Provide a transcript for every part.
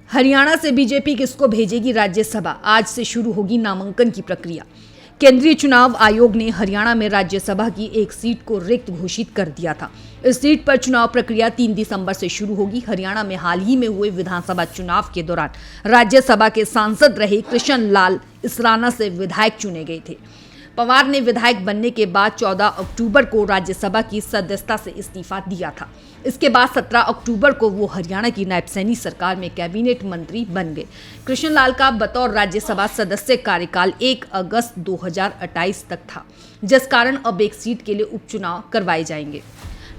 हरियाणा से बीजेपी किसको भेजेगी राज्यसभा, आज से शुरू होगी नामांकन की प्रक्रिया। केंद्रीय चुनाव आयोग ने हरियाणा में राज्यसभा की एक सीट को रिक्त घोषित कर दिया था। इस सीट पर चुनाव प्रक्रिया 3 दिसंबर से शुरू होगी। हरियाणा में हाल ही में हुए विधानसभा चुनाव के दौरान राज्यसभा के सांसद रहे कृष्ण लाल इसराना से विधायक चुने गए थे। पवार ने विधायक बनने के बाद 14 अक्टूबर को राज्यसभा की सदस्यता से इस्तीफा दिया था। इसके बाद 17 अक्टूबर को वो हरियाणा की नायब सैनी सरकार में कैबिनेट मंत्री बन गए। कृष्णलाल का बतौर राज्यसभा सदस्य कार्यकाल 1 अगस्त 2028 तक था, जिस कारण अब एक सीट के लिए उपचुनाव करवाए जाएंगे।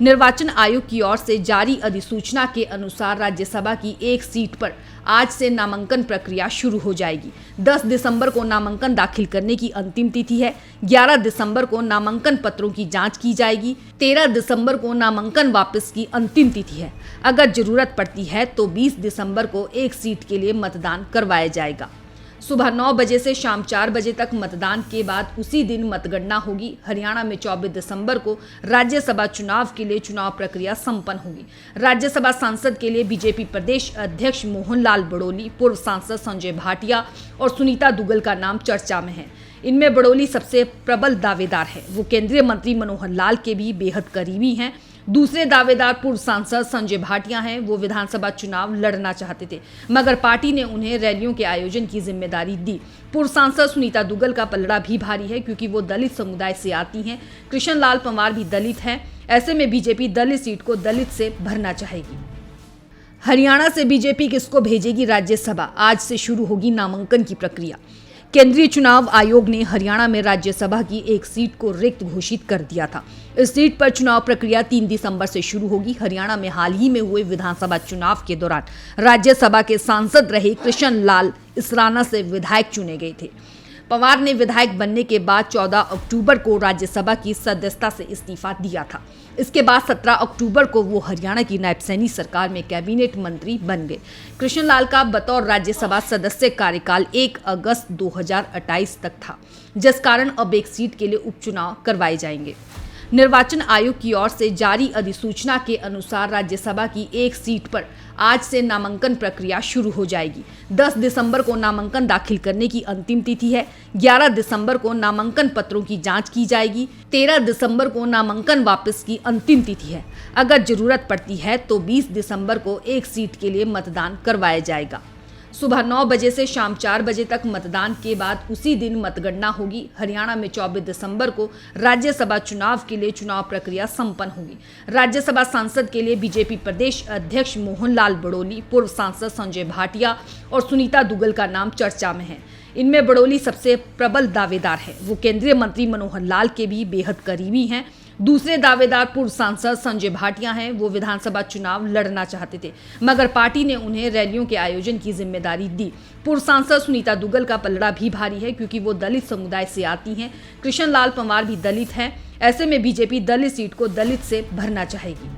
निर्वाचन आयोग की ओर से जारी अधिसूचना के अनुसार राज्यसभा की एक सीट पर आज से नामांकन प्रक्रिया शुरू हो जाएगी। 10 दिसंबर को नामांकन दाखिल करने की अंतिम तिथि है। 11 दिसंबर को नामांकन पत्रों की जांच की जाएगी। 13 दिसंबर को नामांकन वापस की अंतिम तिथि है। अगर जरूरत पड़ती है तो 20 दिसंबर को एक सीट के लिए मतदान करवाया जाएगा। सुबह 9 बजे से शाम 4 बजे तक मतदान के बाद उसी दिन मतगणना होगी। हरियाणा में 24 दिसंबर को राज्यसभा चुनाव के लिए चुनाव प्रक्रिया संपन्न होगी। राज्यसभा सांसद के लिए बीजेपी प्रदेश अध्यक्ष मोहन लाल बड़ोली, पूर्व सांसद संजय भाटिया और सुनीता दुग्गल का नाम चर्चा में है। इनमें बड़ोली सबसे प्रबल दावेदार है। वो केंद्रीय मंत्री मनोहर लाल के भी बेहद करीबी हैं। दूसरे दावेदार पूर्व सांसद संजय भाटिया हैं। वो विधानसभा चुनाव लड़ना चाहते थे, मगर पार्टी ने उन्हें रैलियों के आयोजन की जिम्मेदारी दी। पूर्व सांसद सुनीता दुग्गल का पलड़ा भी भारी है, क्योंकि वो दलित समुदाय से आती हैं। कृष्णलाल पंवार भी दलित हैं। ऐसे में बीजेपी दलित सीट को दलित से भरना चाहेगी। हरियाणा से बीजेपी किसको भेजेगी राज्यसभा, आज से शुरू होगी नामांकन की प्रक्रिया। केंद्रीय चुनाव आयोग ने हरियाणा में राज्यसभा की एक सीट को रिक्त घोषित कर दिया था। इस सीट पर चुनाव प्रक्रिया 3 दिसंबर से शुरू होगी। हरियाणा में हाल ही में हुए विधानसभा चुनाव के दौरान राज्यसभा के सांसद रहे कृष्ण लाल इसराना से विधायक चुने गए थे। पवार ने विधायक बनने के बाद 14 अक्टूबर को राज्यसभा की सदस्यता से इस्तीफा दिया था। इसके बाद 17 अक्टूबर को वो हरियाणा की नायब सैनी सरकार में कैबिनेट मंत्री बन गए। कृष्णलाल का बतौर राज्यसभा सदस्य कार्यकाल 1 अगस्त 2028 तक था, जिस कारण अब एक सीट के लिए उपचुनाव करवाए जाएंगे। निर्वाचन आयोग की ओर से जारी अधिसूचना के अनुसार राज्यसभा की एक सीट पर आज से नामांकन प्रक्रिया शुरू हो जाएगी। 10 दिसंबर को नामांकन दाखिल करने की अंतिम तिथि है। 11 दिसंबर को नामांकन पत्रों की जांच की जाएगी। 13 दिसंबर को नामांकन वापस की अंतिम तिथि है। अगर जरूरत पड़ती है तो 20 दिसंबर को एक सीट के लिए मतदान करवाया जाएगा। सुबह 9 बजे से शाम 4 बजे तक मतदान के बाद उसी दिन मतगणना होगी। हरियाणा में 24 दिसंबर को राज्यसभा चुनाव के लिए चुनाव प्रक्रिया संपन्न होगी। राज्यसभा सांसद के लिए बीजेपी प्रदेश अध्यक्ष मोहन लाल बड़ोली, पूर्व सांसद संजय भाटिया और सुनीता दुग्गल का नाम चर्चा में है। इनमें बड़ोली सबसे प्रबल दावेदार है। वो केंद्रीय मंत्री मनोहर लाल के भी बेहद करीबी हैं। दूसरे दावेदार पूर्व सांसद संजय भाटिया हैं। वो विधानसभा चुनाव लड़ना चाहते थे, मगर पार्टी ने उन्हें रैलियों के आयोजन की जिम्मेदारी दी। पूर्व सांसद सुनीता दुग्गल का पलड़ा भी भारी है, क्योंकि वो दलित समुदाय से आती हैं। कृष्णलाल पंवार भी दलित हैं। ऐसे में बीजेपी दलित सीट को दलित से भरना चाहेगी।